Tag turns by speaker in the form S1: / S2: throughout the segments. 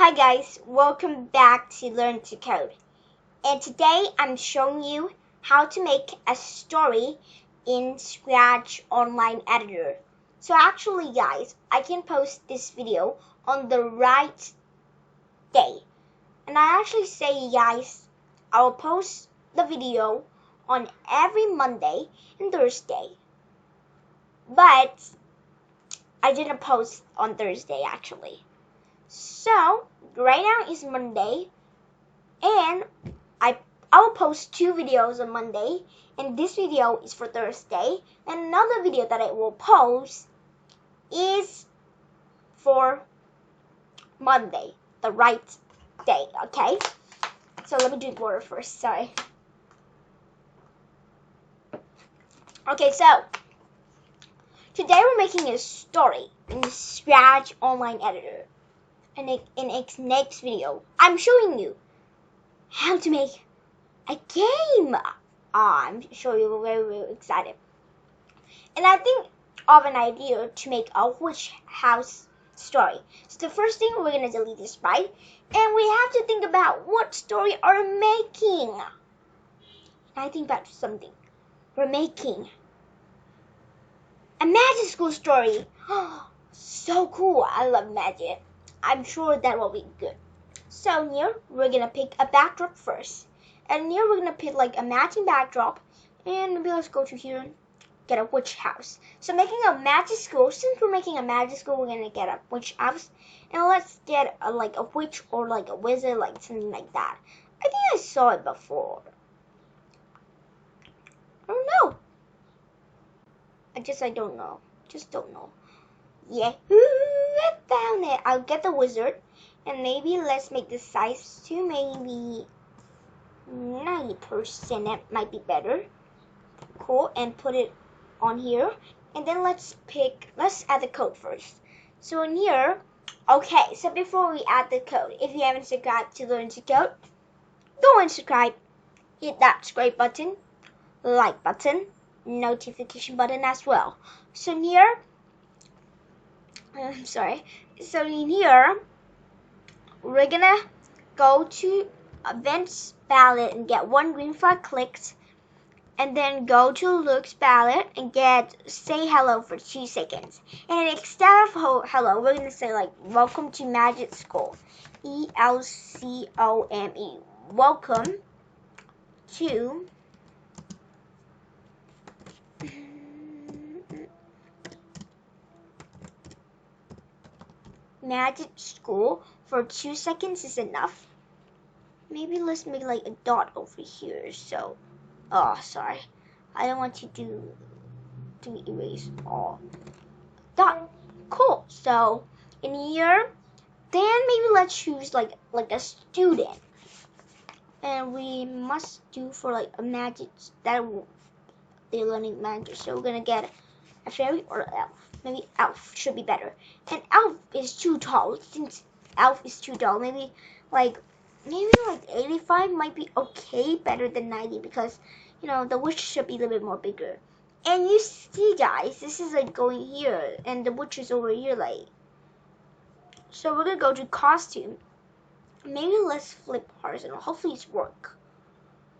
S1: Hi guys, welcome back to Learn to Code. And today I'm showing you how to make a story in Scratch Online Editor. So actually guys, I can post this video on the right day. And I actually say guys, I'll post the video on every Monday and Thursday. But I didn't post on Thursday actually. So right now is Monday, and I will post two videos on Monday, and this video is for Thursday, and another video that I will post is for Monday, the right day, okay? So let me drink water first, sorry. Okay, so today we're making a story in the Scratch Online Editor. And in its next video, I'm showing you how to make a game. I'm sure you're very excited. And I think of an idea to make a witch house story. So the first thing, we're going to delete this sprite. And we have to think about what story are we making. And I think about something. We're making a magic school story. So cool. I love magic. I'm sure that will be good. So here, we're going to pick a backdrop first. And here, we're going to pick like a matching backdrop. And maybe let's go to here and get a witch house. So making a magic school, since we're making a magic school, we're going to get a witch house. And let's get like a witch or like a wizard, like something like that. I think I saw it before. I don't know. I don't know. Just don't know. Yeah, I found it. I'll get the wizard. And maybe let's make the size to maybe 90%. It might be better. Cool. And put it on here. And then let's add the code first. So in here, okay, so before we add the code, if you haven't subscribed to Learn to Code, go and subscribe. Hit that subscribe button, like button, notification button as well. So in here, So in here, we're gonna go to Events Palette and get one green flag clicked. And then go to Looks palette and get Say Hello for 2 seconds. And instead of hello, we're going to say like Welcome to Magic School. ELCOME. Welcome to Magic School for 2 seconds is enough. Maybe let's make like a dot over here. So, oh, sorry. I don't want to erase all. Dot. Cool. So in here, then maybe let's choose like a student, and we must do for like a magic that they're learning magic. So we're gonna get a fairy or an elf. Maybe elf should be better. And elf is too tall. Since elf is too tall, maybe like 85 might be okay, better than 90, because you know the witch should be a little bit more bigger. And you see guys, this is like going here and the witch is over here like. So we're gonna go to costume. Maybe let's flip horizontal. Hopefully it's work.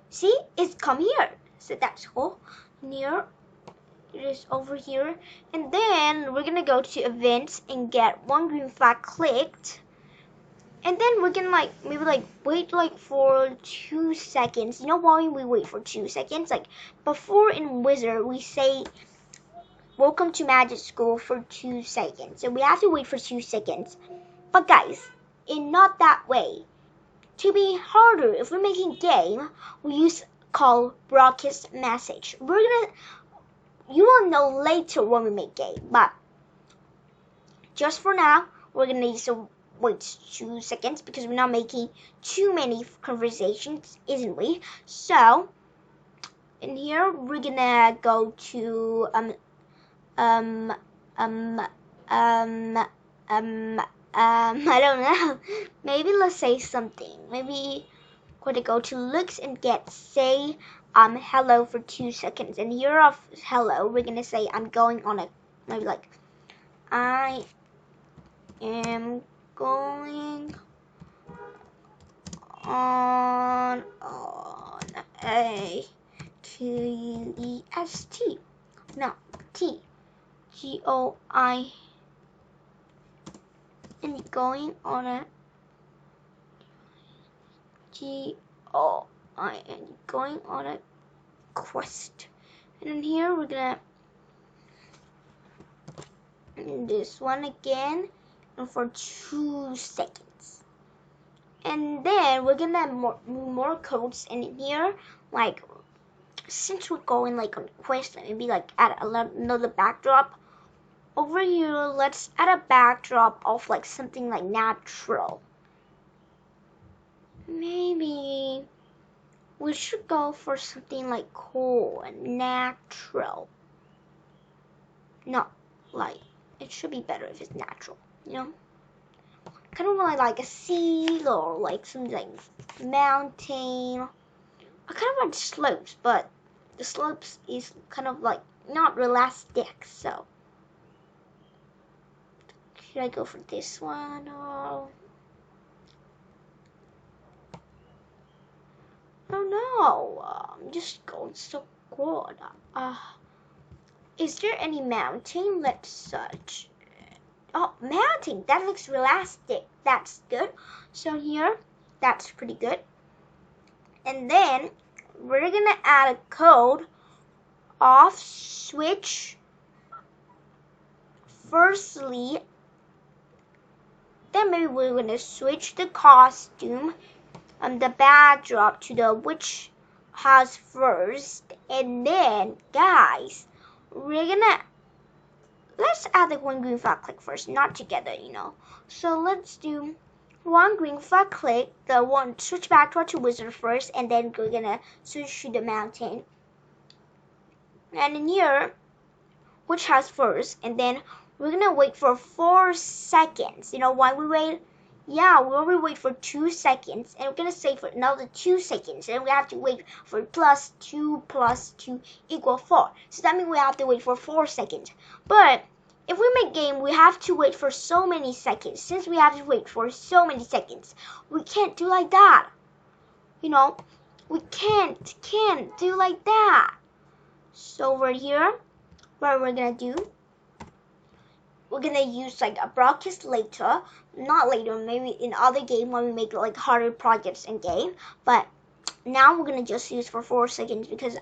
S1: See, it's come here. So that's cool. Near it is over here. And then we're gonna go to events and get one green flag clicked. And then we're gonna maybe wait for 2 seconds. You know why we wait for 2 seconds? Like before in Wizard we say welcome to Magic School for 2 seconds. So we have to wait for 2 seconds. But guys, in not that way. To be harder, if we're making game, we use called broadcast message. You will know later when we make game, but just for now, we're gonna use wait 2 seconds because we're not making too many conversations, isn't we? So in here, we're gonna go to I don't know. Maybe let's say something. Maybe we're gonna go to looks and get say hello for 2 seconds. And here of hello, we're gonna say I'm going on a maybe I am going on a quest. No, T G O I and going on a GOIN, going on a quest. And in here we're gonna this one again and for 2 seconds. And then we're gonna add more codes in here, like since we're going like on quest, maybe like add another backdrop. Over here, let's add a backdrop of like something like natural. Maybe we should go for something like cool and natural. No, like it should be better if it's natural, you know? Kind of like a sea or like something like mountain. I kind of want slopes, but the slopes is kind of like not realistic, so should I go for this one or oh no, I'm just going so good. Is there any mountain? Let's search. Oh, mountain, that looks realistic. That's good. So here, that's pretty good. And then we're gonna add a code of switch. Firstly, then maybe we're gonna switch the costume and the backdrop to the witch house first, and then guys, let's add the one green flag click first, not together, you know. So let's do one green flag click, the one switch backdrop to wizard first, and then we're gonna switch to the mountain. And in here, witch house first, and then we're gonna wait for 4 seconds. You know why we wait? Yeah, we already wait for 2 seconds, and we're gonna say for another 2 seconds, and we have to wait for plus 2 equal 4. So that means we have to wait for 4 seconds. But if we make game, we have to wait for so many seconds. Since we have to wait for so many seconds, we can't do like that. You know, we can't do like that. So over here, what we're gonna do? We're gonna use like a broadcast later, not later, maybe in other game when we make like harder projects in game. But now we're gonna just use for 4 seconds because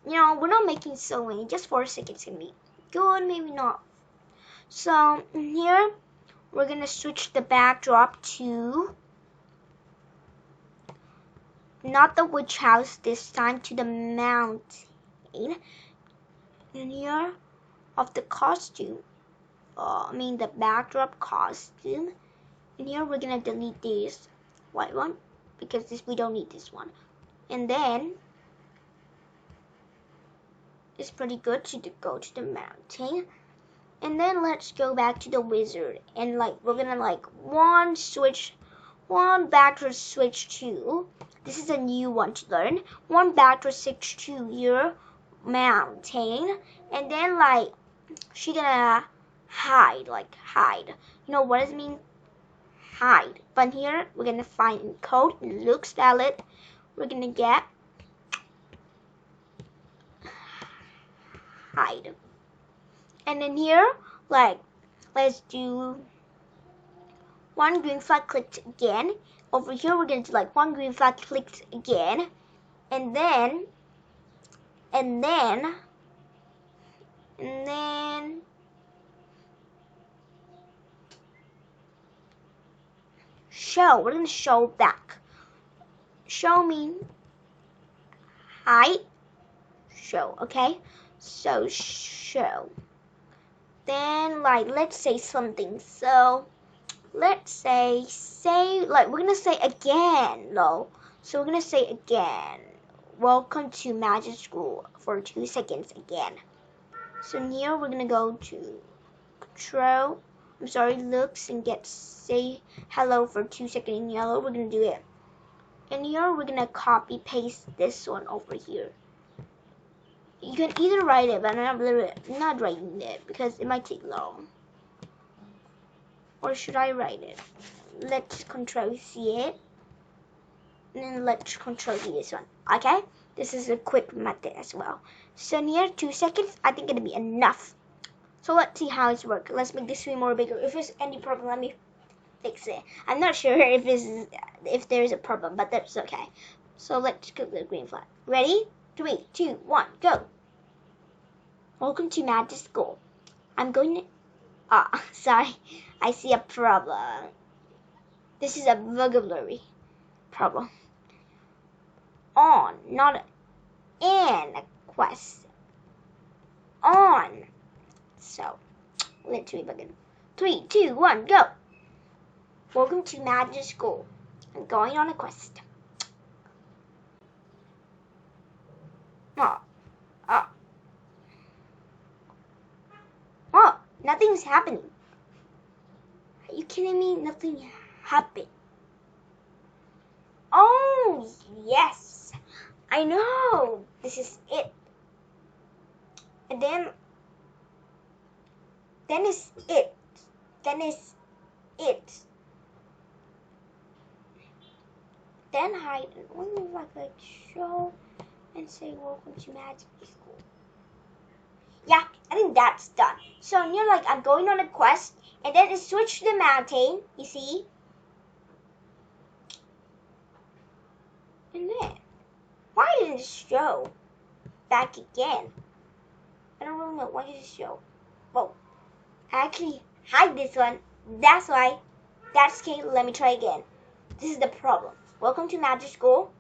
S1: you know we're not making so many. Just 4 seconds can be good, maybe not. So in here we're gonna switch the backdrop to not the witch house this time, to the mountain. In here of the costume, the backdrop costume. In here we're gonna delete this white one because we don't need this one. And then it's pretty good to go to the mountain. And then let's go back to the wizard, and like we're gonna like one backdrop switch to, this is a new one to learn, one backdrop switch to your mountain, and then like she's gonna hide. You know what does it mean? Hide. But here we're gonna find in code, it looks valid. We're gonna get hide. And then here, like, let's do one green flag clicked again. Over here we're gonna do like one green flag clicked again, and then show. We're gonna show back. Show me height. Show, okay? So show. Then like let's say something. So let's say like we're gonna say again, no. So we're gonna say again. Welcome to magic school for 2 seconds again. So here we're gonna go to control. Looks and say hello for 2 seconds in yellow. We're gonna do it. And here we're gonna copy paste this one over here. You can either write it, but I'm not writing it because it might take long. Or should I write it? let's control C it. And then let's control this one. Okay? This is a quick method as well. So near 2 seconds, I think it'll be enough. So let's see how it's working. Let's make this screen more bigger. If there's any problem, let me fix it. I'm not sure if there's a problem, but that's okay. So let's click the green flag. Ready? 3, 2, 1, go. Welcome to Magic School. I'm going to... sorry. I see a problem. This is a vocabulary problem. On, not in a quest. On. So, let's begin. 3, 2, 1, go. Welcome to Magic School. I'm going on a quest. Oh, nothing's happening. Are you kidding me? Nothing happened. Oh, yes. I know. This is it. And then is it. Then is it. Then hide and only like show and say welcome to Magic School. Yeah, I think that's done. So you're like, I'm going on a quest, and then it switched to the mountain, you see? And then, why did it show back again? I don't really know. Why did it show? Whoa. I actually hide this one. That's why. That's okay. Let me try again. This is the problem. Welcome to Magic School.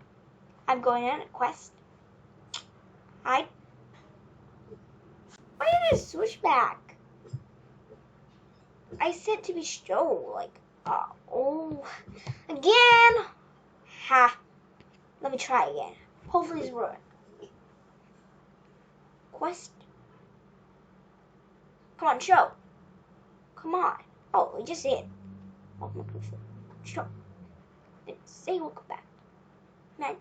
S1: I'm going on a quest. Hide. Why did it switch back? I said to be show. Like, oh. Again. Ha. Let me try again. Hopefully it's working. Quest. Come on, show. Come on. Oh, we just hit. Oh, my God. Show. Then say welcome back. Magic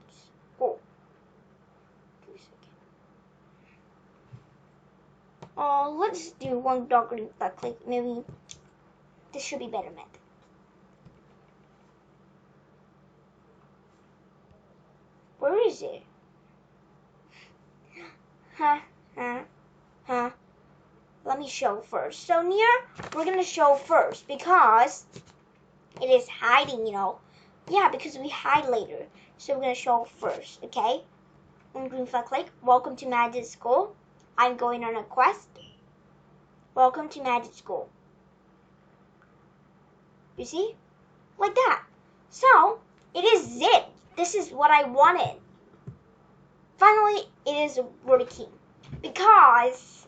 S1: School. Oh, let's do one dark green back click. Maybe this should be better method. Where is it? Let me show first. So near, we're gonna show first because it is hiding, you know. Yeah, because we hide later. So we're gonna show first, okay? One green flag click. Welcome to Magic School. I'm going on a quest. Welcome to Magic School. You see? Like that. So, it is it. This is what I wanted. Finally, it is working. Because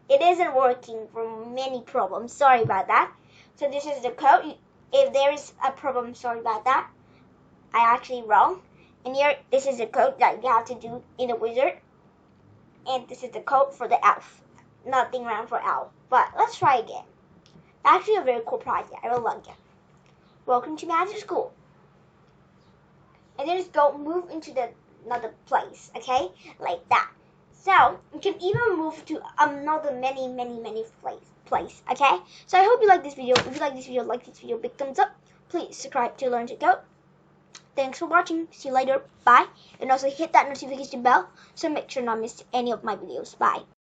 S1: it isn't working for many problems. Sorry about that. So this is the code. If there is a problem, sorry about that. I actually wrong. And here, this is the code that you have to do in the wizard. And this is the code for the elf. Nothing wrong for elf. But let's try again. Actually a very cool project. I really like it. Welcome to Magic School. And then just go move into another place, okay? Like that. So you can even move to another many place, okay? So I hope you like this video. If you like this video, big thumbs up. Please subscribe to learn to code. Thanks for watching. See you later. Bye. And also hit that notification bell so make sure not to miss any of my videos. Bye.